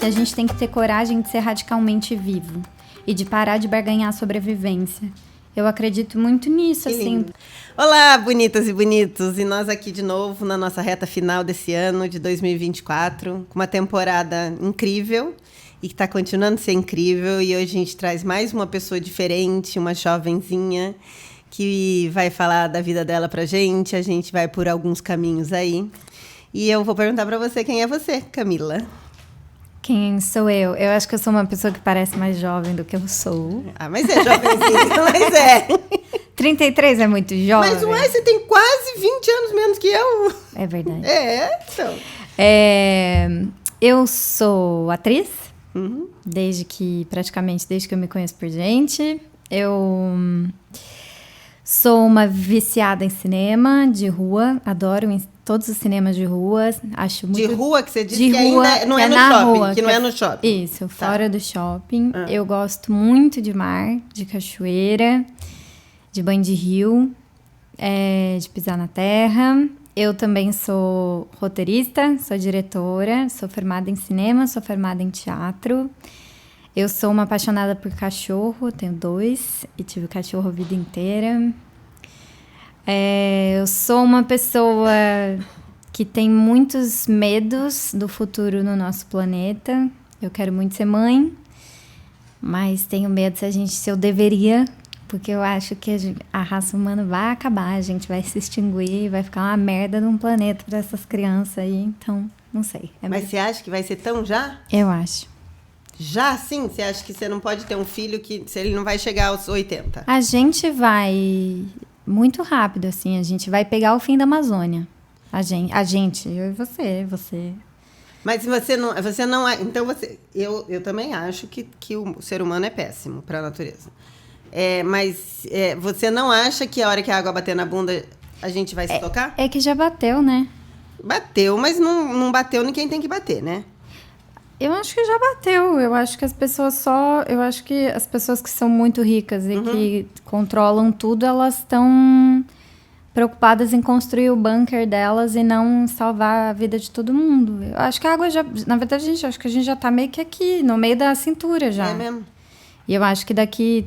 que a gente tem que ter coragem de ser radicalmente vivo e de parar de barganhar a sobrevivência. Eu acredito muito nisso, assim. Olá, bonitas e bonitos! E nós aqui de novo na nossa reta final desse ano de 2024, com uma temporada incrível e que está continuando a ser incrível. E hoje a gente traz mais uma pessoa diferente, uma jovenzinha, que vai falar da vida dela pra gente. A gente vai por alguns caminhos aí. E eu vou perguntar pra você quem é você, Camila. Quem sou eu? Eu acho que eu sou uma pessoa que parece mais jovem do que eu sou. Ah, mas é jovenzinha, mas é. 33 é muito jovem. Mas ué, você tem quase 20 anos menos que eu. É verdade. Então. Eu sou atriz, desde que eu me conheço por gente. Eu sou uma viciada em cinema de rua, adoro todos os cinemas de rua, acho muito... De rua, que você disse de que rua, ainda não que é no na shopping, rua, que não é no shopping. Isso, fora do shopping. Eu gosto muito de mar, de cachoeira, de banho de rio, de pisar na terra. Eu também sou roteirista, sou diretora, sou formada em cinema, sou formada em teatro. Eu sou uma apaixonada por cachorro, tenho 2 e tive cachorro a vida inteira. Eu sou uma pessoa que tem muitos medos do futuro no nosso planeta. Eu quero muito ser mãe, mas tenho medo se eu deveria, porque eu acho que a raça humana vai acabar, a gente vai se extinguir, vai ficar uma merda num planeta para essas crianças aí, então, não sei. Mas você acha que vai ser tão já? Eu acho. Já sim? Você acha que você não pode ter um filho se ele não vai chegar aos 80? A gente vai muito rápido, assim, a gente vai pegar o fim da Amazônia. A gente, eu e você. Mas você não então eu também acho que o ser humano é péssimo para a natureza. Mas você não acha que a hora que a água bater na bunda a gente vai se tocar? É que já bateu, né? Bateu, mas não bateu em quem tem que bater, né? Eu acho que já bateu. Eu acho que as pessoas que são muito ricas e que controlam tudo, elas estão preocupadas em construir o bunker delas e não salvar a vida de todo mundo. Eu acho que a água já... Na verdade, acho que a gente já tá meio que aqui, no meio da cintura já. É mesmo? E eu acho que daqui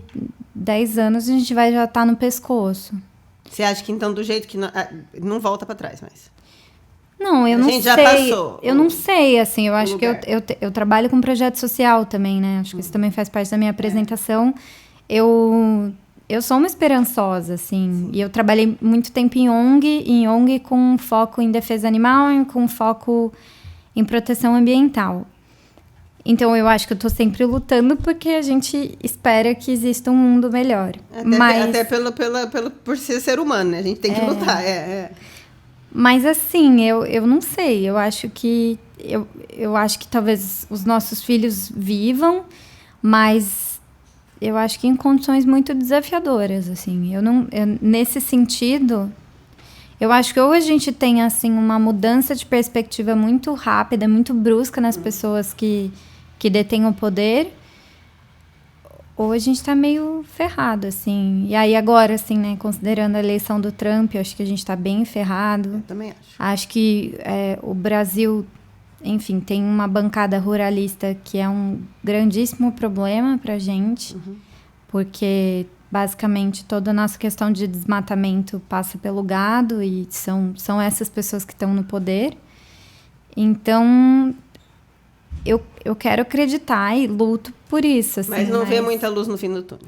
10 anos a gente vai já estar no pescoço. Você acha que então do jeito que não volta para trás mais? Não, eu não sei. A gente já passou. Eu não sei, assim, eu acho que eu trabalho com projeto social também, né? Acho que isso também faz parte da minha apresentação. Eu sou uma esperançosa, assim, e eu trabalhei muito tempo em ONG com foco em defesa animal e com foco em proteção ambiental. Então, eu acho que eu tô sempre lutando porque a gente espera que exista um mundo melhor. Até por ser humano, né? A gente tem que lutar, Mas assim, eu não sei, eu acho que talvez os nossos filhos vivam, mas eu acho que em condições muito desafiadoras, assim. Nesse sentido, eu acho que ou a gente tem assim uma mudança de perspectiva muito rápida, muito brusca nas pessoas que detêm o poder, ou a gente tá meio ferrado, assim. E aí agora, assim, né, considerando a eleição do Trump, eu acho que a gente tá bem ferrado. Eu também acho. Acho que o Brasil, enfim, tem uma bancada ruralista que é um grandíssimo problema pra gente, porque basicamente toda a nossa questão de desmatamento passa pelo gado e são essas pessoas que estão no poder. Então, eu quero acreditar e luto por isso, assim. Mas não vê muita luz no fim do túnel.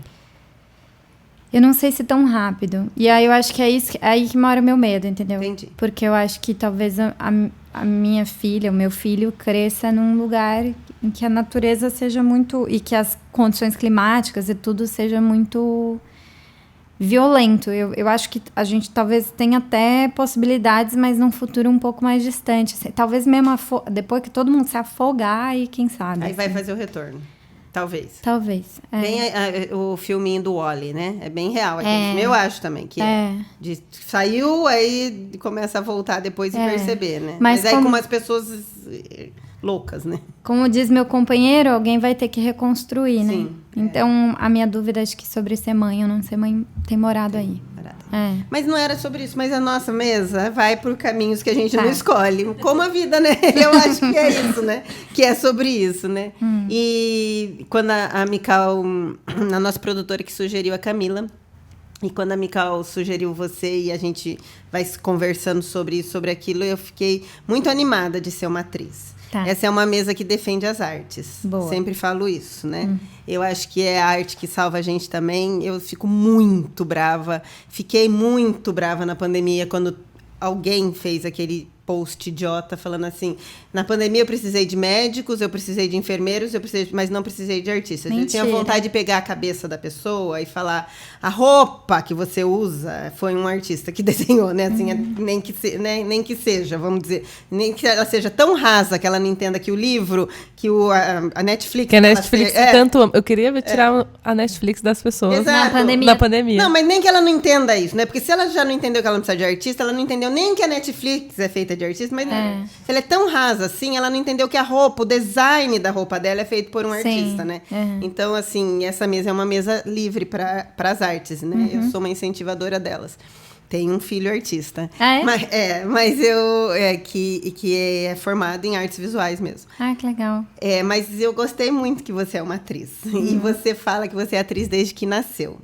Eu não sei se tão rápido. E aí eu acho que é aí que mora o meu medo, entendeu? Entendi. Porque eu acho que talvez a minha filha, o meu filho, cresça num lugar em que a natureza seja muito... E que as condições climáticas e tudo seja muito violento. Eu acho que a gente talvez tenha até possibilidades, mas num futuro um pouco mais distante. Assim, talvez mesmo depois que todo mundo se afogar, aí quem sabe. Aí assim. vai fazer o retorno. Talvez. Talvez. Bem o filminho do Wall-E, né? É bem real. Eu acho também que saiu, aí começa a voltar depois e perceber, né? Mas aí com umas pessoas loucas, né? Como diz meu companheiro, alguém vai ter que reconstruir, né? Sim. Então, a minha dúvida, acho que sobre ser mãe ou não ser mãe, tem morado aí. Mas não era sobre isso. Mas a nossa mesa vai por caminhos que a gente não escolhe. Como a vida, né? Eu acho que é isso, né? Que é sobre isso, né? E quando a Mical, a nossa produtora que sugeriu a Camila, e quando a Mical sugeriu você e a gente vai conversando sobre isso, sobre aquilo, eu fiquei muito animada de ser uma atriz. Essa é uma mesa que defende as artes. Boa. Sempre falo isso, né? Eu acho que é a arte que salva a gente também. Eu fico muito brava. Fiquei muito brava na pandemia quando alguém fez aquele post idiota falando assim: na pandemia eu precisei de médicos, eu precisei de enfermeiros, mas não precisei de artistas. Mentira. Eu tinha vontade de pegar a cabeça da pessoa e falar: a roupa que você usa foi um artista que desenhou, né? Assim, nem que seja, vamos dizer, nem que ela seja tão rasa que ela não entenda que o livro, que a Netflix... Que a Netflix tanto... Eu queria tirar a Netflix das pessoas. Exato. Na pandemia. Não, mas nem que ela não entenda isso, né? Porque se ela já não entendeu que ela não precisa de artista, ela não entendeu nem que a Netflix é feita de artista, mas se ela é tão rasa assim, ela não entendeu que a roupa, o design da roupa dela é feito por um artista, né? Então, assim, essa mesa é uma mesa livre para as artes, né? Eu sou uma incentivadora delas. Tenho um filho artista. Mas eu... que é formado em artes visuais mesmo. Que legal. Mas eu gostei muito que você é uma atriz. E você fala que você é atriz desde que nasceu.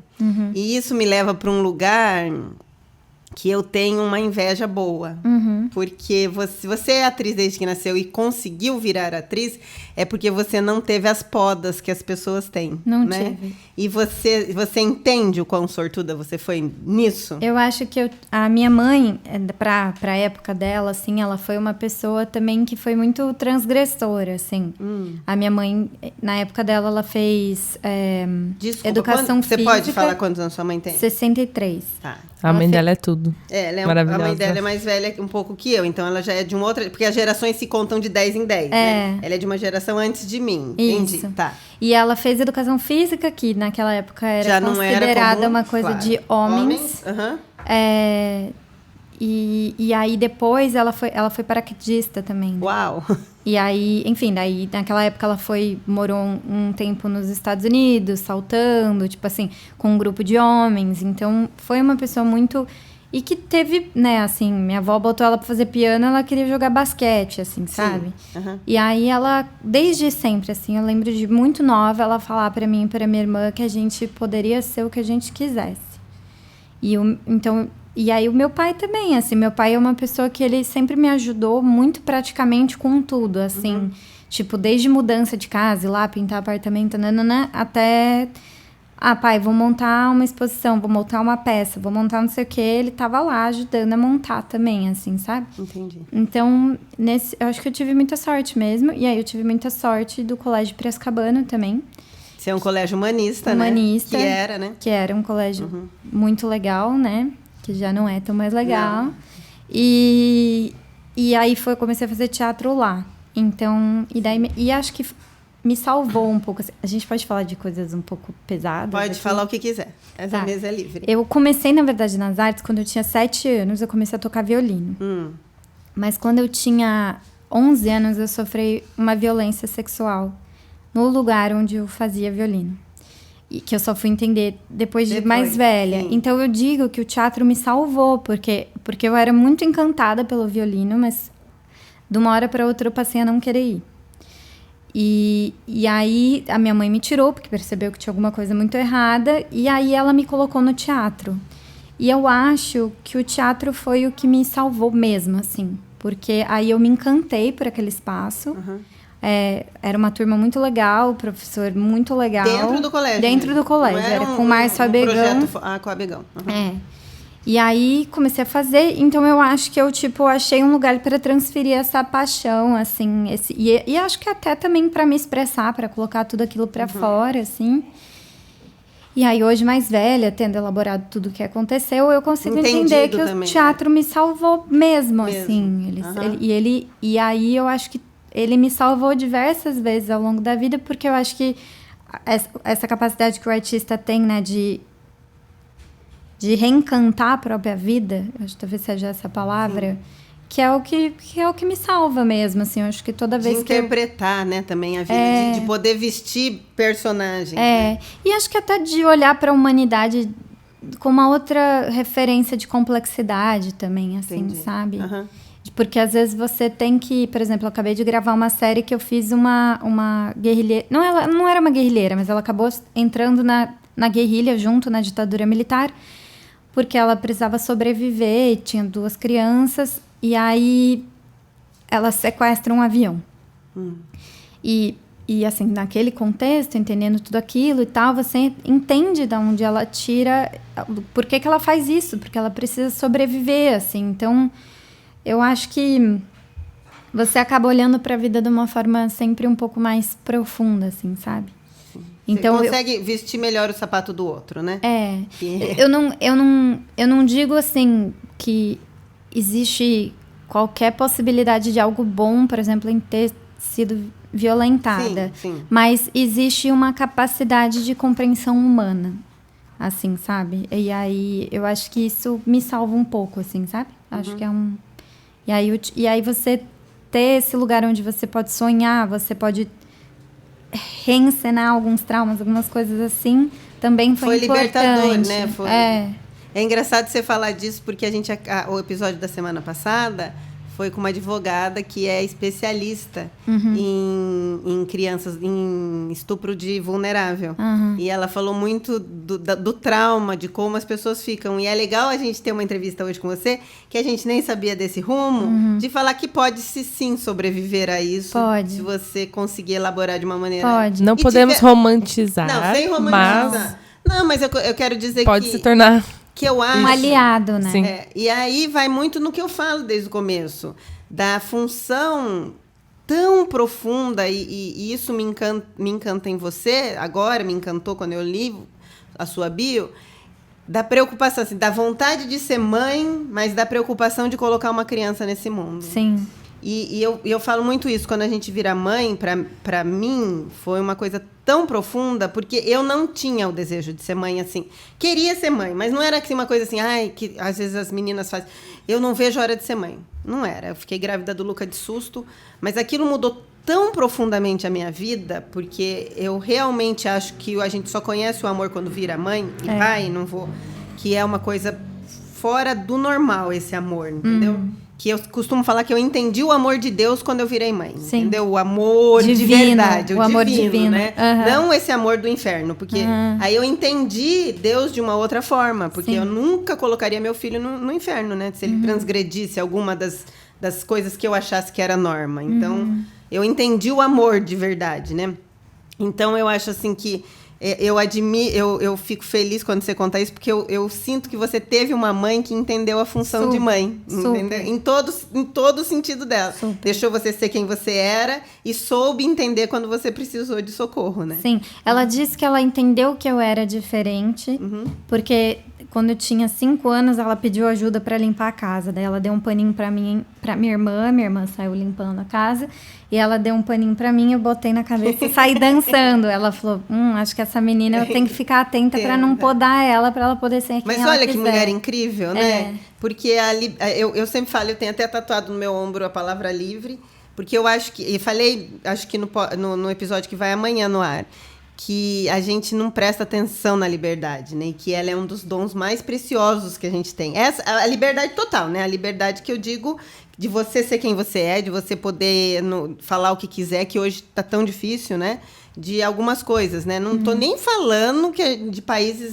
E isso me leva para um lugar que eu tenho uma inveja boa. Porque você é atriz desde que nasceu e conseguiu virar atriz, é porque você não teve as podas que as pessoas têm. Não né? tive. E você entende o quão sortuda você foi nisso? Eu acho que a minha mãe, pra época dela, assim, ela foi uma pessoa também que foi muito transgressora, assim. A minha mãe, na época dela, ela fez educação física. Você pode falar quantos anos sua mãe tem? 63. Tá. A mãe dela é tudo. A mãe dela é mais velha um pouco que eu, então ela já é de uma outra... Porque as gerações se contam de 10 em 10, né? Ela é de uma geração antes de mim, entendi. Isso. Tá. E ela fez educação física, que naquela época era considerada uma coisa de homens. E aí depois ela foi paraquedista também. Uau! E aí, enfim, daí naquela época ela morou um tempo nos Estados Unidos, saltando, tipo assim, com um grupo de homens. Então, foi uma pessoa muito... E que teve, né, assim, minha avó botou ela pra fazer piano, ela queria jogar basquete, assim, sabe? E aí ela, desde sempre, assim, eu lembro de muito nova, ela falar pra mim e pra minha irmã que a gente poderia ser o que a gente quisesse. E aí o meu pai também, assim, meu pai é uma pessoa que ele sempre me ajudou muito praticamente com tudo, assim, tipo, desde mudança de casa, ir lá pintar apartamento, nanana, até, pai, vou montar uma exposição, vou montar uma peça, vou montar não sei o que, ele tava lá ajudando a montar também, assim, sabe? Entendi. Então, eu acho que eu tive muita sorte mesmo, e aí eu tive muita sorte do Colégio Piracicabana também. Você é um colégio humanista, né? Que era, né? Que era um colégio muito legal, né? Que já não é tão mais legal. Não. E aí comecei a fazer teatro lá. Então, e acho que me salvou um pouco. A gente pode falar de coisas um pouco pesadas? Pode falar o que quiser. Essa mesa é livre. Eu comecei, na verdade, nas artes, quando eu tinha 7 anos, eu comecei a tocar violino. Mas quando eu tinha 11 anos, eu sofri uma violência sexual no lugar onde eu fazia violino. E que eu só fui entender depois de mais velha. Sim. Então, eu digo que o teatro me salvou, porque eu era muito encantada pelo violino, mas de uma hora para outra eu passei a não querer ir. E aí, a minha mãe me tirou, porque percebeu que tinha alguma coisa muito errada, e aí ela me colocou no teatro. E eu acho que o teatro foi o que me salvou mesmo, assim, porque aí eu me encantei por aquele espaço. Era uma turma muito legal, professor muito legal. Dentro do colégio? Dentro do colégio, era com o Márcio Abegão. Com o Abegão. E aí, comecei a fazer, então eu acho que eu, achei um lugar para transferir essa paixão, assim, e acho que até também para me expressar, para colocar tudo aquilo para fora, assim. E aí, hoje, mais velha, tendo elaborado tudo o que aconteceu, eu consigo entender que o teatro me salvou mesmo, assim. E aí, eu acho que ele me salvou diversas vezes ao longo da vida, porque eu acho que essa capacidade que o artista tem, né, de reencantar a própria vida, acho que talvez seja essa palavra, que é o que me salva mesmo, assim, eu acho que toda vez que interpretar, né, também a vida, de poder vestir personagem. E acho que até de olhar para a humanidade com uma outra referência de complexidade também, assim, Entendi. sabe? Aham. Porque às vezes você tem que... Por exemplo, eu acabei de gravar uma série que eu fiz uma guerrilheira... Não, ela não era uma guerrilheira, mas ela acabou entrando na guerrilha junto na ditadura militar, porque ela precisava sobreviver, e tinha 2 crianças, e aí ela sequestra um avião. E assim, naquele contexto, entendendo tudo aquilo e tal, você entende de onde ela tira... Por que ela faz isso? Porque ela precisa sobreviver, assim. Então, eu acho que você acaba olhando para a vida de uma forma sempre um pouco mais profunda, assim, sabe? Então, você consegue vestir melhor o sapato do outro, né? Eu não digo, assim, que existe qualquer possibilidade de algo bom, por exemplo, em ter sido violentada. Sim. Mas existe uma capacidade de compreensão humana, assim, sabe? E aí, eu acho que isso me salva um pouco, assim, sabe? Acho que é um... E aí você ter esse lugar onde você pode sonhar, você pode reencenar alguns traumas, algumas coisas assim, também foi importante. Libertador, né? É engraçado você falar disso, porque o episódio da semana passada foi com uma advogada que é especialista em crianças, em estupro de vulnerável. E ela falou muito do trauma, de como as pessoas ficam. E é legal a gente ter uma entrevista hoje com você, que a gente nem sabia desse rumo, de falar que pode-se sim sobreviver a isso. Pode. Se você conseguir elaborar de uma maneira... Pode. Não podemos romantizar. Não, sem romantizar. Não, mas eu quero dizer pode que... se tornar... Que eu acho... Um aliado, né? Sim. E aí vai muito no que eu falo desde o começo. Da função tão profunda, e isso me encanta em você, agora me encantou quando eu li a sua bio, da preocupação, assim, da vontade de ser mãe, mas da preocupação de colocar uma criança nesse mundo. Sim. E eu falo muito isso, quando a gente vira mãe, pra mim, foi uma coisa tão profunda, porque eu não tinha o desejo de ser mãe, assim. Queria ser mãe, mas não era assim, uma coisa assim, que às vezes as meninas fazem. Eu não vejo a hora de ser mãe. Não era. Eu fiquei grávida do Luca de susto, mas aquilo mudou tão profundamente a minha vida, porque eu realmente acho que a gente só conhece o amor quando vira mãe e pai, não vou... Que é uma coisa fora do normal, esse amor, entendeu? Que eu costumo falar que eu entendi o amor de Deus quando eu virei mãe. Sim. Entendeu? O amor Divino, de verdade. o amor divino, né? Não esse amor do inferno. Porque aí eu entendi Deus de uma outra forma. Porque eu nunca colocaria meu filho no inferno, né? Se ele transgredisse alguma das coisas que eu achasse que era norma. Então, eu entendi o amor de verdade, né? Então, eu acho assim que... Eu fico feliz quando você conta isso, porque eu sinto que você teve uma mãe que entendeu a função de mãe. Entendeu? Em todo o sentido dela. Super. Deixou você ser quem você era e soube entender quando você precisou de socorro, né? Sim. Ela disse que ela entendeu que eu era diferente, porque quando eu tinha 5 anos, ela pediu ajuda para limpar a casa. Daí ela deu um paninho para minha irmã saiu limpando a casa, e ela deu um paninho para mim, eu botei na cabeça e saí dançando. Ela falou, acho que essa menina eu tenho que ficar atenta para não podar ela, para ela poder ser quem Mas ela olha quiser. que mulher incrível, né? Porque eu sempre falo, eu tenho até tatuado no meu ombro a palavra livre, porque eu acho que, e falei, acho que no episódio que vai amanhã no ar, que a gente não presta atenção na liberdade, né? E que ela é um dos dons mais preciosos que a gente tem. A liberdade total, né? A liberdade que eu digo de você ser quem você é, de você poder falar o que quiser, que hoje tá tão difícil, né? De algumas coisas, né? Não tô nem falando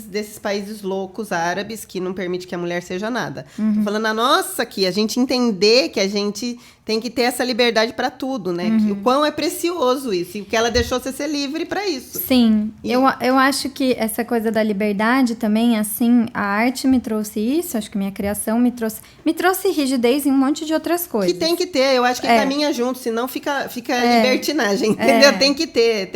desses países loucos árabes que não permite que a mulher seja nada. Tô falando a nossa aqui, a gente entender que a gente tem que ter essa liberdade para tudo, né? Que o quão é precioso isso, e que ela deixou você ser livre para isso. Sim, eu acho que essa coisa da liberdade também, assim, a arte me trouxe isso, acho que minha criação me trouxe rigidez em um monte de outras coisas. Que tem que ter, eu acho que caminha junto, senão fica libertinagem, entendeu? Tem que ter.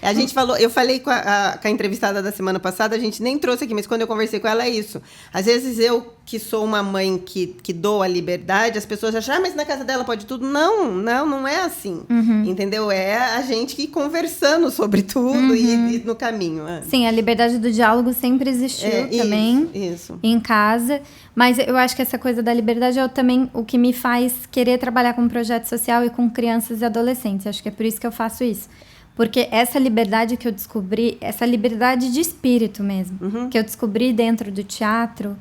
A gente falou, eu falei com a entrevistada da semana passada, a gente nem trouxe aqui, mas quando eu conversei com ela é isso. Às vezes eu, que sou uma mãe que dou a liberdade, as pessoas acham, mas na casa dela pode tudo. Não é assim, entendeu? É a gente que conversando sobre tudo e no caminho. Sim, a liberdade do diálogo sempre existiu também isso. em casa, mas eu acho que essa coisa da liberdade é também o que me faz querer trabalhar com projeto social e com crianças e adolescentes. Acho que é por isso que eu faço isso. Porque essa liberdade que eu descobri, essa liberdade de espírito mesmo, que eu descobri dentro do teatro,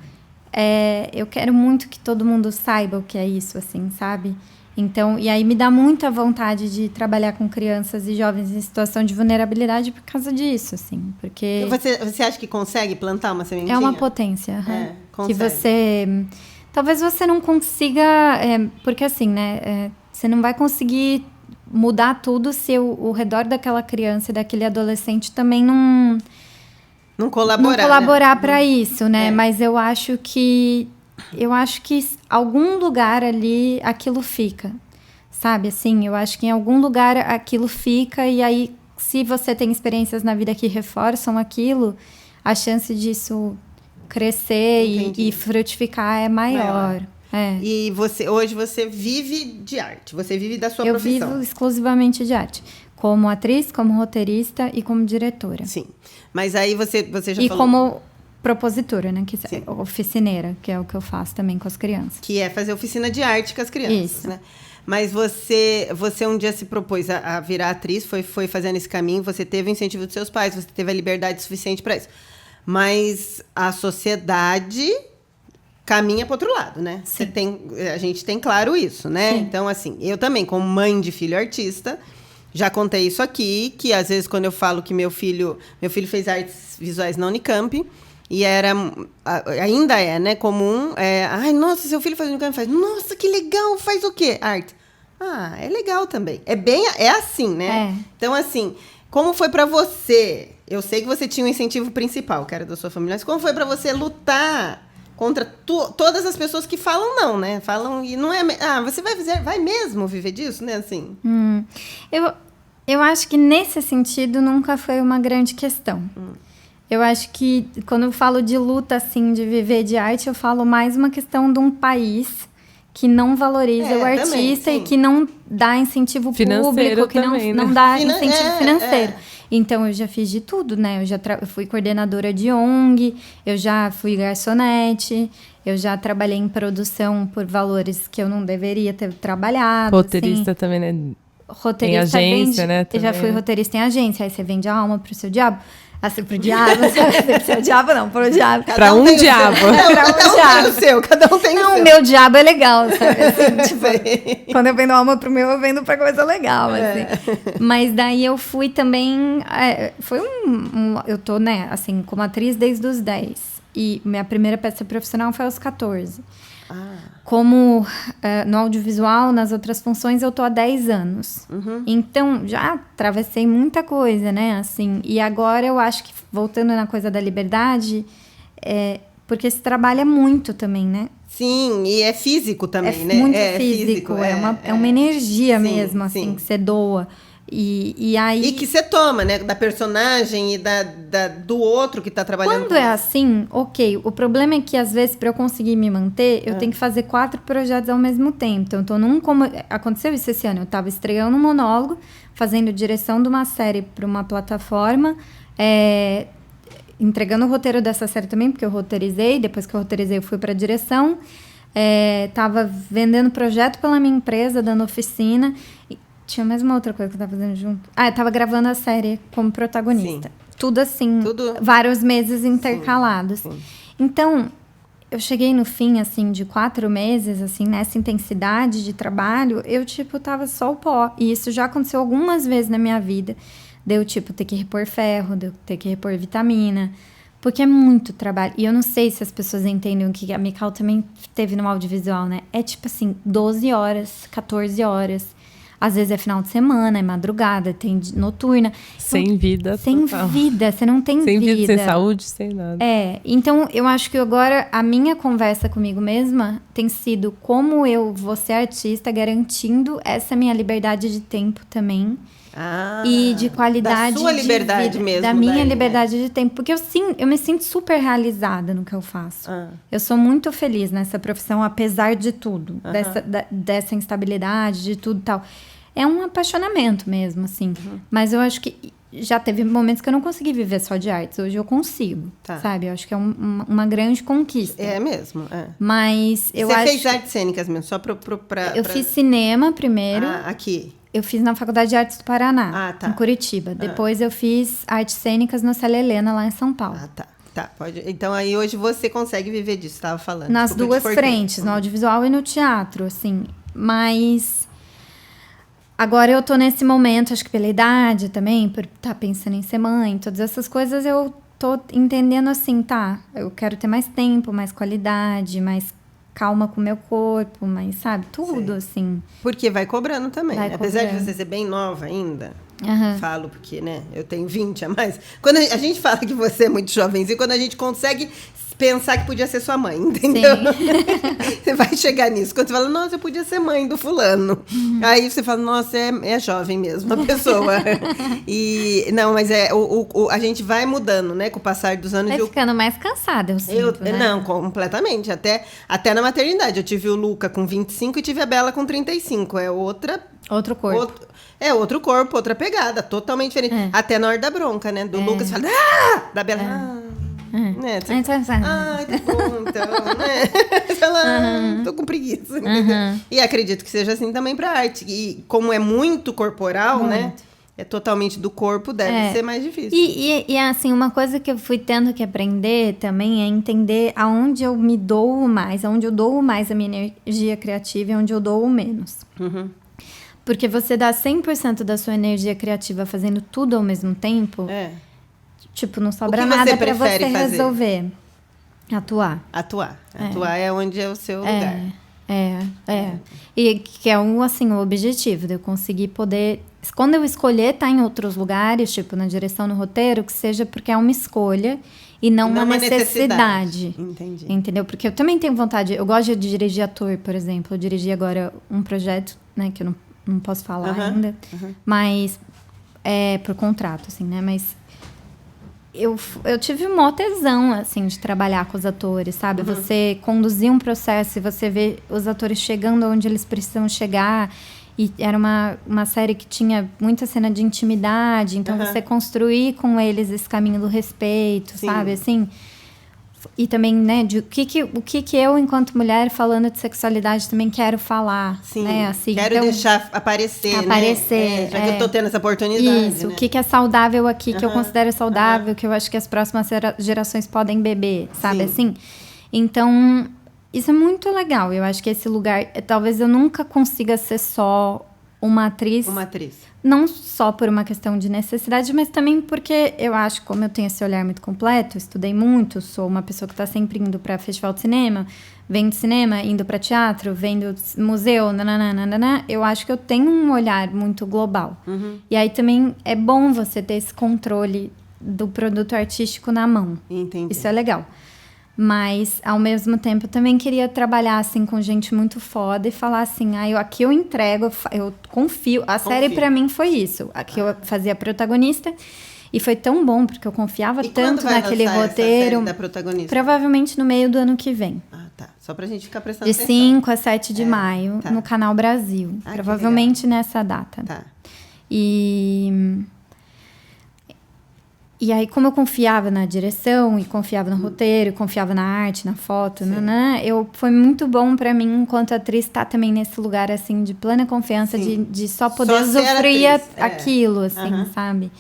eu quero muito que todo mundo saiba o que é isso, assim, sabe? Então, e aí me dá muita vontade de trabalhar com crianças e jovens em situação de vulnerabilidade por causa disso, assim, porque... Você acha que consegue plantar uma sementinha? É uma potência, consegue. que você... Talvez você não consiga... porque assim, né? Você não vai conseguir mudar tudo se o redor daquela criança e daquele adolescente também não colaborar, né? Para isso, né? Mas eu acho que algum lugar ali aquilo fica, sabe? Assim, eu acho que em algum lugar aquilo fica e aí, se você tem experiências na vida que reforçam aquilo, a chance disso crescer e frutificar é maior. E hoje você vive de arte, você vive da sua profissão. Eu vivo exclusivamente de arte, como atriz, como roteirista e como diretora. Sim, mas aí você já e falou... como propositora, né? Que é oficineira, que é o que eu faço também com as crianças. Que é fazer oficina de arte com as crianças, Isso. né? Mas você um dia se propôs a virar atriz, foi fazendo esse caminho, você teve o incentivo dos seus pais, você teve a liberdade suficiente para isso. Mas a sociedade caminha para outro lado, né? A gente tem claro isso, né? Sim. Então, assim, eu também, como mãe de filho artista, já contei isso aqui, que às vezes quando eu falo que meu filho fez artes visuais na Unicamp, e ainda é, né, comum, ai, nossa, seu filho faz Unicamp, nossa, que legal, faz o quê? Arte. Ah, é legal também. É assim, né? Então, assim, como foi pra você? Eu sei que você tinha um incentivo principal, que era da sua família, mas como foi pra você lutar contra todas as pessoas que falam não, né? Falam e não é... Ah, você vai mesmo viver disso, né? Assim. Eu acho que nesse sentido nunca foi uma grande questão. Eu acho que quando eu falo de luta, assim, de viver de arte, eu falo mais uma questão de um país que não valoriza o artista também, e que não dá incentivo público, que também, não dá incentivo financeiro. Então, eu já fiz de tudo, né? Eu fui coordenadora de ONG, eu já fui garçonete, eu já trabalhei em produção por valores que eu não deveria ter trabalhado. Roteirista assim. também, né? Roteirista em agência, né? Eu já fui roteirista em agência, aí você vende a alma pro seu diabo. Assim, pro diabo, pro seu diabo não, pro diabo. Pra um diabo. Cada um tem o seu. Não, o meu diabo é legal, sabe? Assim, tipo, quando eu vendo alma pro meu, eu vendo pra coisa legal, assim. Mas daí eu fui também... eu tô, né, assim, como atriz desde os 10. E minha primeira peça profissional foi aos 14. Como no audiovisual, nas outras funções, eu tô há 10 anos. Então, já atravessei muita coisa, né? Assim, e agora eu acho que, voltando na coisa da liberdade, porque se trabalha muito também, né? Sim, e é físico também, né? Muito físico. É uma energia mesmo, assim, que você doa. E aí... E que você toma, né? Da personagem e do outro que tá trabalhando. Quando é assim, ok. O problema é que, às vezes, para eu conseguir me manter, eu tenho que fazer 4 projetos ao mesmo tempo. Então, eu tô aconteceu isso esse ano. Eu tava estreando um monólogo, fazendo direção de uma série para uma plataforma, entregando o roteiro dessa série também, porque eu roteirizei. Depois que eu roteirizei, eu fui pra direção. Tava vendendo projeto pela minha empresa, dando oficina. Tinha mais uma outra coisa que eu tava fazendo junto. Eu tava gravando a série como protagonista. Sim. Tudo assim, vários meses intercalados. Sim. Então, eu cheguei no fim, assim, de 4 meses, assim, nessa intensidade de trabalho, eu, tava só o pó. E isso já aconteceu algumas vezes na minha vida. Deu, ter que repor ferro, deu ter que repor vitamina. Porque é muito trabalho. E eu não sei se as pessoas entendem o que a Mical também teve no audiovisual, né? É, 12 horas, 14 horas. Às vezes é final de semana, é madrugada, tem noturna. Sem vida. Sem vida, você não tem vida. Sem vida, sem saúde, sem nada. Então eu acho que agora a minha conversa comigo mesma tem sido como eu vou ser artista, garantindo essa minha liberdade de tempo também. E de qualidade da sua liberdade de vida, mesmo. Da minha liberdade de tempo. Porque eu me sinto super realizada no que eu faço. Eu sou muito feliz nessa profissão, apesar de tudo. Dessa instabilidade, de tudo e tal. É um apaixonamento mesmo, assim. Mas eu acho que já teve momentos que eu não consegui viver só de artes. Hoje eu consigo, sabe? Eu acho que é uma grande conquista. É mesmo, Mas eu Você acho... fez artes cênicas mesmo, só pra... Eu fiz cinema primeiro. Aqui. Eu fiz na Faculdade de Artes do Paraná, tá. em Curitiba. Depois eu fiz artes cênicas no Célia Helena, lá em São Paulo. Tá, pode. Então aí hoje você consegue viver disso, estava falando. Nas duas frentes, no audiovisual e no teatro, assim. Mas agora eu tô nesse momento, acho que pela idade também, por estar pensando em ser mãe, todas essas coisas, eu tô entendendo assim, tá, eu quero ter mais tempo, mais qualidade, mais calma com o meu corpo, mas sabe, tudo assim. Porque vai cobrando também. Vai Apesar cobrando. de você ser bem nova ainda, Aham. falo porque, né, eu tenho 20 a mais. Quando a gente fala que você é muito jovenzinho, quando a gente consegue pensar que podia ser sua mãe, entendeu? Você vai chegar nisso. Quando você fala, nossa, eu podia ser mãe do fulano. Aí você fala, nossa, é jovem mesmo a pessoa. E, não, mas a gente vai mudando, né, com o passar dos anos. Vai ficando mais cansada, eu sinto, né? Não, completamente. Até na maternidade. Eu tive o Luca com 25 e tive a Bela com 35. É Outro corpo. Outro corpo, outra pegada, totalmente diferente. Até na hora da bronca, né? Do Lucas, fala, da Bela, né? Você, tá bom, então, né? Fala, tô com preguiça. E acredito que seja assim também pra arte. E como é muito corporal, né? É totalmente do corpo, deve ser mais difícil. E assim, uma coisa que eu fui tendo que aprender também é entender aonde eu me dou mais, aonde eu dou mais a minha energia criativa e onde eu dou menos. Porque você dá 100% da sua energia criativa fazendo tudo ao mesmo tempo, tipo, não sobra nada pra você resolver. Atuar. Atuar é onde é o seu lugar. E que é o objetivo de eu conseguir poder... Quando eu escolher estar em outros lugares, tipo, na direção, no roteiro, que seja porque é uma escolha e não uma necessidade. Entendi. Entendeu? Porque eu também tenho vontade... Eu gosto de dirigir ator, por exemplo. Eu dirigi agora um projeto, né, que eu não posso falar ainda. Mas é por contrato, assim, né? Mas eu tive uma tesão, assim, de trabalhar com os atores, sabe? Você conduzir um processo e você ver os atores chegando onde eles precisam chegar. E era uma série que tinha muita cena de intimidade. Então, você construir com eles esse caminho do respeito, sabe? Assim... E também, né, de o que eu, enquanto mulher, falando de sexualidade, também quero falar. Sim, né? Assim, quero então, deixar aparecer, né? Já que eu tô tendo essa oportunidade. Isso, né? o que é saudável aqui, que eu considero saudável, que eu acho que as próximas gerações podem beber, sabe assim? Então, isso é muito legal. Eu acho que esse lugar... Talvez eu nunca consiga ser só uma atriz. Uma atriz. Não só por uma questão de necessidade, mas também porque eu acho, como eu tenho esse olhar muito completo, estudei muito, sou uma pessoa que está sempre indo para festival de cinema, vendo cinema, indo para teatro, vendo museu, nananana, eu acho que eu tenho um olhar muito global. E aí também é bom você ter esse controle do produto artístico na mão. Entendi. Isso é legal. Mas, ao mesmo tempo, eu também queria trabalhar, assim, com gente muito foda e falar assim, aqui eu entrego, eu confio. A série, pra mim, foi isso. Aqui eu fazia protagonista e foi tão bom, porque eu confiava tanto naquele roteiro. Da protagonista? Provavelmente no meio do ano que vem. Tá. Só pra gente ficar prestando atenção. De 5 a 7 de maio, no Canal Brasil. Provavelmente nessa data. Tá. E aí, como eu confiava na direção, e confiava no roteiro, confiava na arte, na foto, foi muito bom pra mim, enquanto atriz, estar também nesse lugar, assim, de plena confiança, de só poder usufruir aquilo, assim, sabe?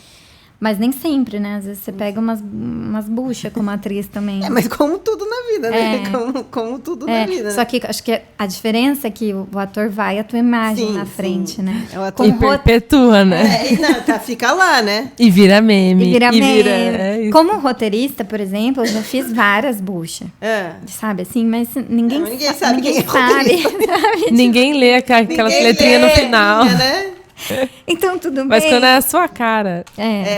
Mas nem sempre, né? Às vezes você pega umas buchas como atriz também. Mas como tudo na vida, né? Como tudo na vida. Só que acho que a diferença é que o ator vai a tua imagem na frente, né? É o ator. E perpetua, né? Fica lá, né? E vira meme. Como roteirista, por exemplo, eu já fiz várias buchas. Sabe assim? Mas ninguém sabe quem é sabe. Ninguém lê aquelas letrinhas no final. Né? Então, tudo bem. Mas quando é a sua cara,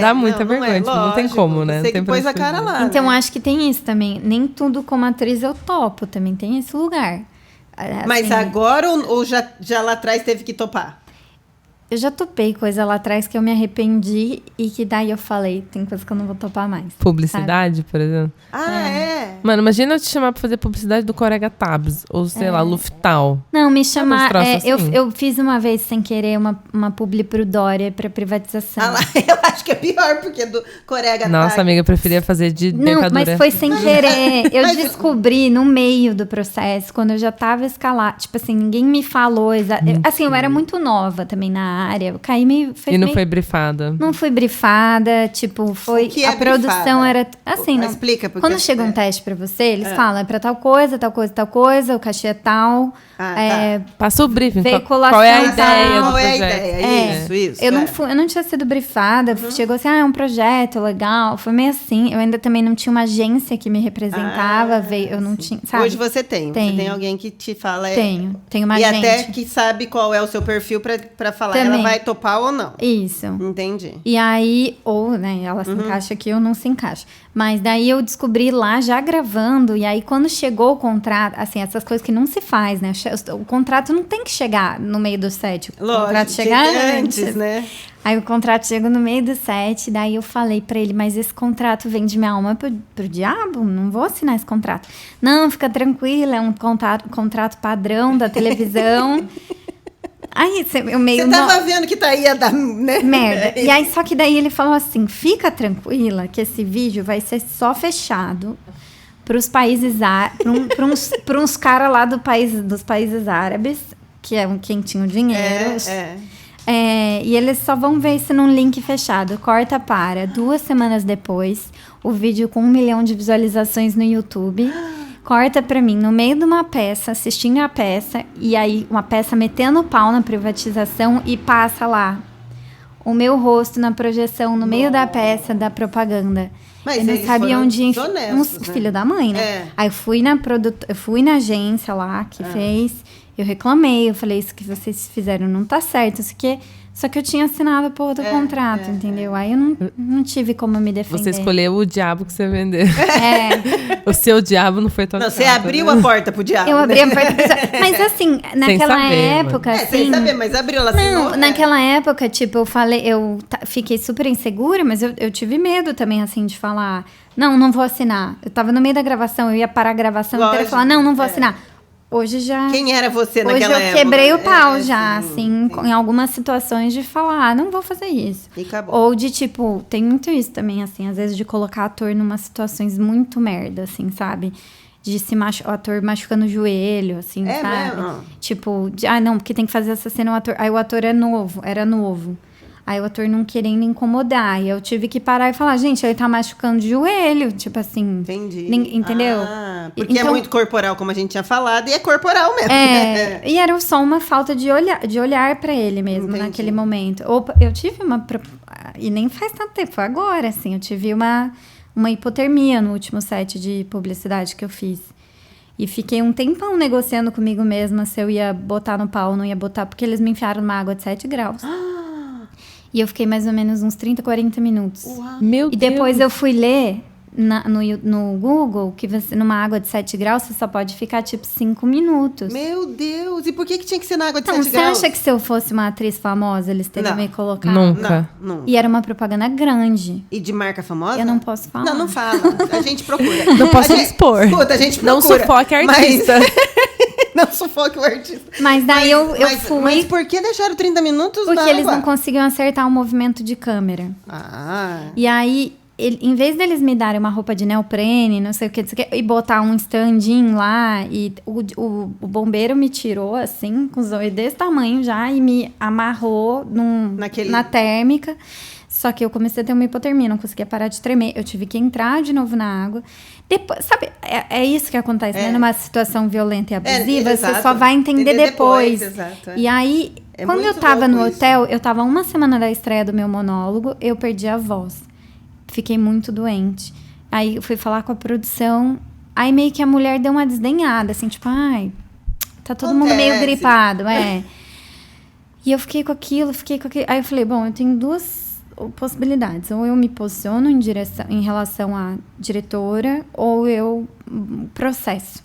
dá muita vergonha. Não tem como, né? Você que pôs a cara lá. Então, acho que tem isso também. Nem tudo como atriz eu topo. Também tem esse lugar. Assim, mas agora ou já lá atrás teve que topar? Eu já topei coisa lá atrás que eu me arrependi e que daí eu falei, tem coisa que eu não vou topar mais. Publicidade, por exemplo? Mano, imagina eu te chamar pra fazer publicidade do Corega Tabs, ou sei lá, Luftal. Não, me chamar... Assim? Eu fiz uma vez, sem querer, uma publi pro Dória pra privatização. Eu acho que é pior, porque do Corega... Nossa, amiga, eu preferia fazer de Não, decadura. mas foi sem querer. Eu descobri no meio do processo, quando eu já tava escalada. Tipo assim, ninguém me falou... Assim, eu era muito nova também na área. Eu caí meio... E não foi brifada? Não fui brifada, tipo, foi... que a é produção brifada? era assim, não... Explica. Porque Quando chega um teste pra você, eles falam, é pra tal coisa, tal coisa, tal coisa, o cachê é tal. Passa o briefing. Veiculação, qual é a ideia do qual é a projeto? ideia? Isso. Eu não tinha sido brifada, chegou assim, é um projeto legal. Foi meio assim, eu ainda também não tinha uma agência que me representava, eu não tinha, sabe? Hoje você tem. Você tem alguém que te fala... Tenho uma e agente. até que sabe qual é o seu perfil pra falar Também. ela vai topar ou não. Isso. Entendi. E aí, ou, né, ela se encaixa aqui ou não se encaixa. Mas daí eu descobri lá, já gravando, e aí quando chegou o contrato, assim, essas coisas que não se faz, né? O contrato não tem que chegar no meio do set. O contrato chega antes, né? Aí o contrato chegou no meio do set, daí eu falei pra ele, mas esse contrato vende minha alma pro diabo? Não vou assinar esse contrato. Não, fica tranquila, é um contrato padrão da televisão. Aí eu meio... Você tava vendo que ia dar, né? Merda. E aí, só que daí ele falou assim, fica tranquila que esse vídeo vai ser só fechado para os países para uns caras lá dos países árabes, que é quem tinha o dinheiro. E eles só vão ver isso num link fechado. Corta para 2 semanas depois, o vídeo com 1 milhão de visualizações no YouTube. Corta pra mim, no meio de uma peça, assistindo a peça, e aí uma peça metendo o pau na privatização e passa lá o meu rosto na projeção, no meio da peça, da propaganda. Mas eu não sabia onde... uns filho da mãe, né? Aí eu fui na agência lá, que fez, eu reclamei, eu falei, isso que vocês fizeram não tá certo, isso que... Só que eu tinha assinado por outro contrato, entendeu? Aí eu não tive como me defender. Você escolheu o diabo que você vendeu. O seu diabo não foi tocado. Não, você abriu a porta pro diabo. Eu abri a porta pro diabo. Mas assim, naquela época... Assim, sem saber, mas abriu, ela assinou. Não, naquela época, tipo, eu falei... Eu fiquei super insegura, mas eu tive medo também, assim, de falar... Não vou assinar. Eu tava no meio da gravação, eu ia parar a gravação inteira e falar, não vou assinar. Hoje já... Quem era você naquela época? Hoje eu quebrei o pau já, sim, em algumas situações de falar, não vou fazer isso. E acabou. Ou de, tipo, tem muito isso também, assim, às vezes de colocar ator numa situações muito merda, assim, sabe? De o ator machucando o joelho, assim, sabe? Mesmo? Tipo, não, porque tem que fazer essa cena, aí o ator era novo. Aí o ator não querendo incomodar. E eu tive que parar e falar, gente, ele tá machucando o joelho. Tipo assim. Entendi. Entendeu? Porque então, é muito corporal, como a gente tinha falado, e é corporal mesmo. E era só uma falta de olhar pra ele mesmo, naquele momento. Eu tive e nem faz tanto tempo, foi agora, assim. Eu tive uma hipotermia no último set de publicidade que eu fiz. E fiquei um tempão negociando comigo mesma se eu ia botar no pau ou não ia botar, porque eles me enfiaram numa água de 7 graus. E eu fiquei mais ou menos uns 30, 40 minutos. Uau. Meu Deus. E depois eu fui ler no Google que você, numa água de 7 graus, você só pode ficar, tipo, 5 minutos. Meu Deus! E por que tinha que ser na água de 7 Você graus? acha que se eu fosse uma atriz famosa, eles teriam me colocado? Nunca. Não. E era uma propaganda grande. E de marca famosa? Eu não posso falar. Não fala. A gente procura. Não posso expor. Escuta, a gente procura. Não sufoque a artista. Não sufoque o artista. Mas daí eu fui... Mas por que deixaram 30 minutos na água? Porque eles não conseguiam acertar o movimento de câmera. E aí, em vez deles me darem uma roupa de neoprene, não sei o que, e botar um stand-in lá, e o bombeiro me tirou, assim, com os olhos desse tamanho já, e me amarrou na térmica. Só que eu comecei a ter uma hipotermia, não conseguia parar de tremer. Eu tive que entrar de novo na água. Depois, sabe, é isso que acontece, né? Numa situação violenta e abusiva, você só vai entender depois. Exato, E aí, quando eu tava no hotel, eu tava 1 semana da estreia do meu monólogo, eu perdi a voz. Fiquei muito doente. Aí eu fui falar com a produção, aí meio que a mulher deu uma desdenhada, assim, tipo, ai, tá todo mundo meio gripado, E eu fiquei com aquilo. Aí eu falei, bom, eu tenho 2 possibilidades. Ou eu me posiciono em relação à diretora, ou eu processo.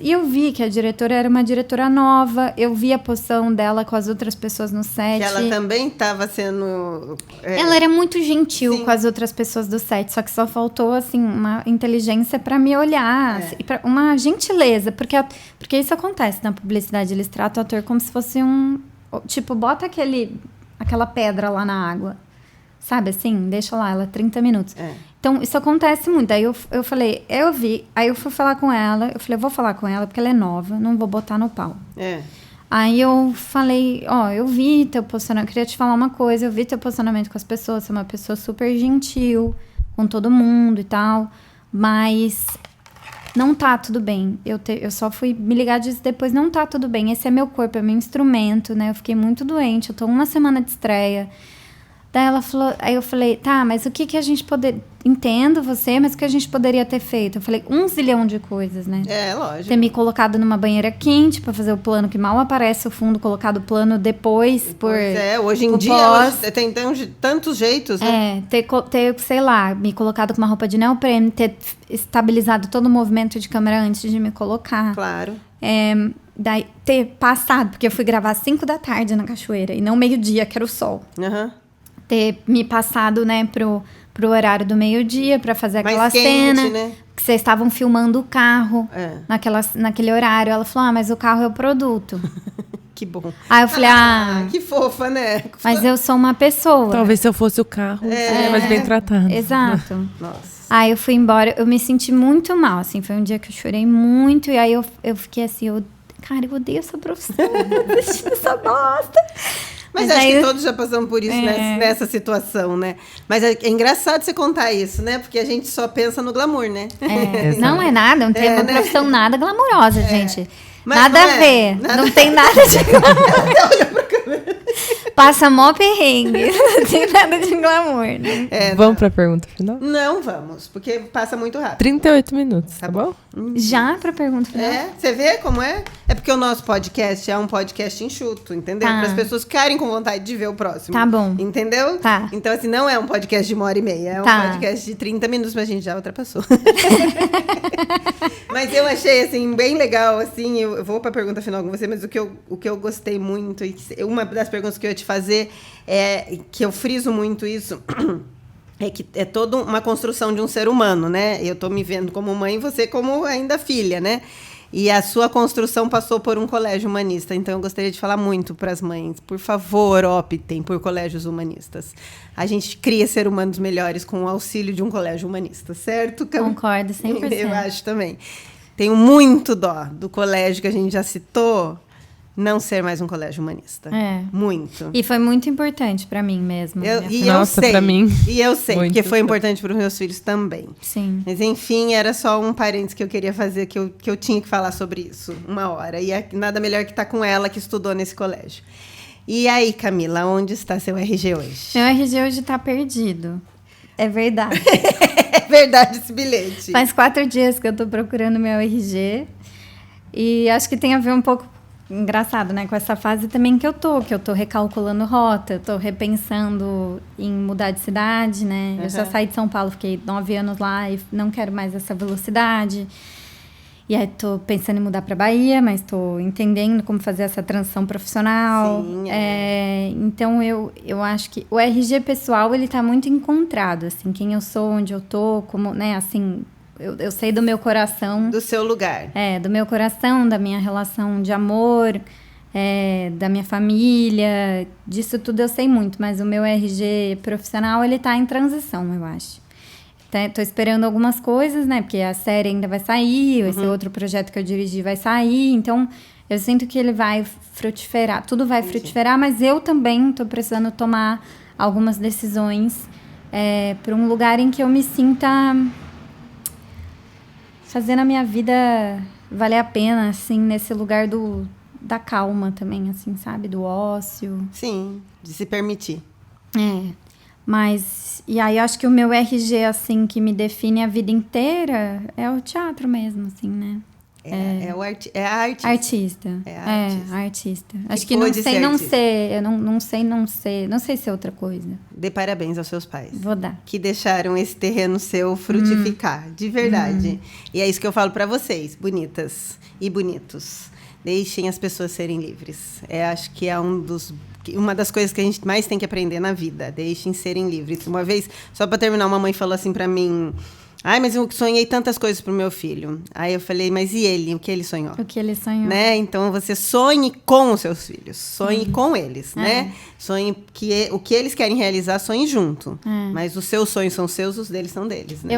E eu vi que a diretora era uma diretora nova, eu vi a posição dela com as outras pessoas no set. Que ela também estava sendo... Ela era muito gentil com as outras pessoas do set, só que só faltou, assim, uma inteligência para me olhar, assim, uma gentileza, porque isso acontece na publicidade, eles tratam o ator como se fosse tipo, bota aquela pedra lá na água. Sabe assim? Deixa lá, ela 30 minutos. Então, isso acontece muito. Aí eu falei, aí eu fui falar com ela. Eu falei, eu vou falar com ela porque ela é nova, não vou botar no pau. Aí eu falei, eu vi teu posicionamento, eu queria te falar uma coisa, eu vi teu posicionamento com as pessoas, você é uma pessoa super gentil, com todo mundo e tal, mas não tá tudo bem. Eu só fui me ligar disso depois, não tá tudo bem, esse é meu corpo, é meu instrumento, né? Eu fiquei muito doente, eu tô 1 semana de estreia. Daí ela falou, aí eu falei, tá, mas o que a gente poderia... Entendo você, mas o que a gente poderia ter feito? Eu falei, 1 zilhão de coisas, né? Lógico. Ter me colocado numa banheira quente pra fazer o plano, que mal aparece o fundo, colocado o plano depois, hoje em dia tem tantos jeitos, né? Ter, sei lá, me colocado com uma roupa de neoprene, ter estabilizado todo o movimento de câmera antes de me colocar. Claro. Daí, ter passado, porque eu fui gravar 5 da tarde na cachoeira, e não meio-dia, que era o sol. Ter me passado, né, pro horário do meio-dia pra fazer aquela cena, né? Que vocês estavam filmando o carro naquele horário. Ela falou, mas o carro é o produto. Que bom. Aí eu falei, que fofa, né? Mas eu sou uma pessoa. Talvez se eu fosse o carro, seria mais bem tratado. Exato. Nossa. Aí eu fui embora, eu me senti muito mal, assim, foi um dia que eu chorei muito, e aí eu fiquei assim, cara, eu odeio essa profissão, essa bosta. Mas acho que todos já passamos por isso nessa situação, né? Mas é engraçado você contar isso, né? Porque a gente só pensa no glamour, né? Não é nada, não tem uma profissão nada glamourosa, gente. Nada a ver, não tem nada de glamour. Passa mó perrengue, não tem nada de glamour, né? Vamos pra pergunta final? Não, vamos, porque passa muito rápido. 38 minutos, tá bom? Já pra pergunta final? Você vê como é? É porque o nosso podcast é um podcast enxuto, entendeu? Para as pessoas ficarem com vontade de ver o próximo. Tá bom. Entendeu? Tá. Então, assim, não é um podcast de 1h30, é um podcast de 30 minutos, mas a gente já ultrapassou. Mas eu achei, assim, bem legal, assim, eu vou pra pergunta final com você, mas o que eu gostei muito, e uma das perguntas que eu ia te fazer é que eu friso muito isso, é que é toda uma construção de um ser humano, né? Eu tô me vendo como mãe e você como ainda filha, né? E a sua construção passou por um colégio humanista. Então, eu gostaria de falar muito para as mães. Por favor, optem por colégios humanistas. A gente cria seres humanos melhores com o auxílio de um colégio humanista, certo? Concordo, 100%. Eu acho também. Tenho muito dó do colégio que a gente já citou não ser mais um colégio humanista. Muito. E foi muito importante para mim mesmo. Eu sei. Pra mim. E eu sei, muito porque foi importante para os meus filhos também. Sim. Mas, enfim, era só um parênteses que eu queria fazer, que eu tinha que falar sobre isso uma hora. E nada melhor que estar com ela, que estudou nesse colégio. E aí, Camila, onde está seu RG hoje? Meu RG hoje está perdido. É verdade. É verdade esse bilhete. Faz 4 dias que eu tô procurando meu RG. E acho que tem a ver um pouco, engraçado, né? Com essa fase também que eu tô recalculando rota, eu tô repensando em mudar de cidade, né? Eu já saí de São Paulo, fiquei 9 anos lá e não quero mais essa velocidade. E aí tô pensando em mudar para Bahia, mas tô entendendo como fazer essa transição profissional. Sim, então eu acho que o RG pessoal, ele tá muito encontrado, assim, quem eu sou, onde eu tô, como, né, assim, eu sei do meu coração. Do seu lugar. Do meu coração, da minha relação de amor, da minha família, disso tudo eu sei muito, mas o meu RG profissional, ele tá em transição, eu acho. Tô esperando algumas coisas, né? Porque a série ainda vai sair, esse outro projeto que eu dirigi vai sair. Então, eu sinto que ele vai frutiferar. Tudo vai frutiferar, mas eu também tô precisando tomar algumas decisões para um lugar em que eu me sinta fazendo a minha vida valer a pena, assim, nesse lugar da calma também, assim, sabe? Do ócio. Sim, de se permitir. Mas, e aí, eu acho que o meu RG, assim, que me define a vida inteira é o teatro mesmo, assim, né? É a artista. Artista. A artista. Acho que não sei não ser, eu não sei ser outra coisa. Dê parabéns aos seus pais. Vou dar. Que deixaram esse terreno seu frutificar, de verdade. E é isso que eu falo para vocês, bonitas e bonitos. Deixem as pessoas serem livres. Acho que é uma das coisas que a gente mais tem que aprender na vida. Deixem serem livres. Uma vez, só para terminar, uma mãe falou assim para mim, Ai, mas eu sonhei tantas coisas pro meu filho. Aí eu falei, mas e ele? O que ele sonhou? O que ele sonhou. Né? Então, você sonhe com os seus filhos. Sonhe com eles, né? Sonhe o que eles querem realizar, sonhe junto. Mas os seus sonhos são seus, os deles são deles, né?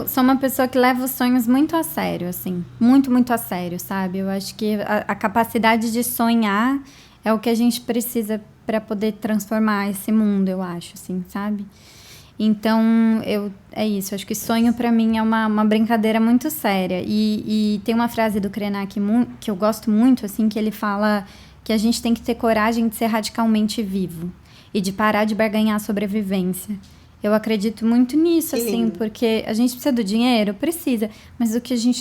Sou uma pessoa que leva os sonhos muito a sério, assim. Muito, muito a sério, sabe? Eu acho que a capacidade de sonhar é o que a gente precisa para poder transformar esse mundo, eu acho, assim, sabe? Então, é isso. Acho que sonho, para mim, é uma brincadeira muito séria. E tem uma frase do Krenak que eu gosto muito, assim, que ele fala que a gente tem que ter coragem de ser radicalmente vivo e de parar de barganhar a sobrevivência. Eu acredito muito nisso, assim, porque a gente precisa do dinheiro? Precisa. Mas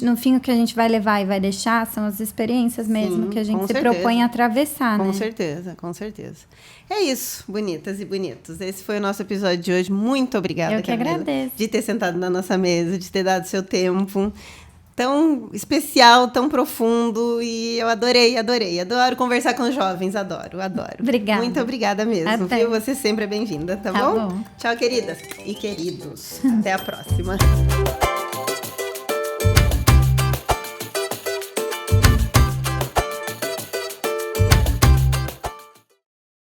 no fim, o que a gente vai levar e vai deixar são as experiências mesmo que a gente se propõe a atravessar, Com né? certeza, com certeza. É isso, bonitas e bonitos. Esse foi o nosso episódio de hoje. Muito obrigada, Eu que Camila, agradeço. de ter sentado na nossa mesa, de ter dado seu tempo. Tão especial, tão profundo, e eu adorei. Adoro conversar com os jovens, adoro. Obrigada. Muito obrigada mesmo, Até. viu? Você sempre é bem-vinda, tá bom? Tchau, queridas e queridos. Até a próxima.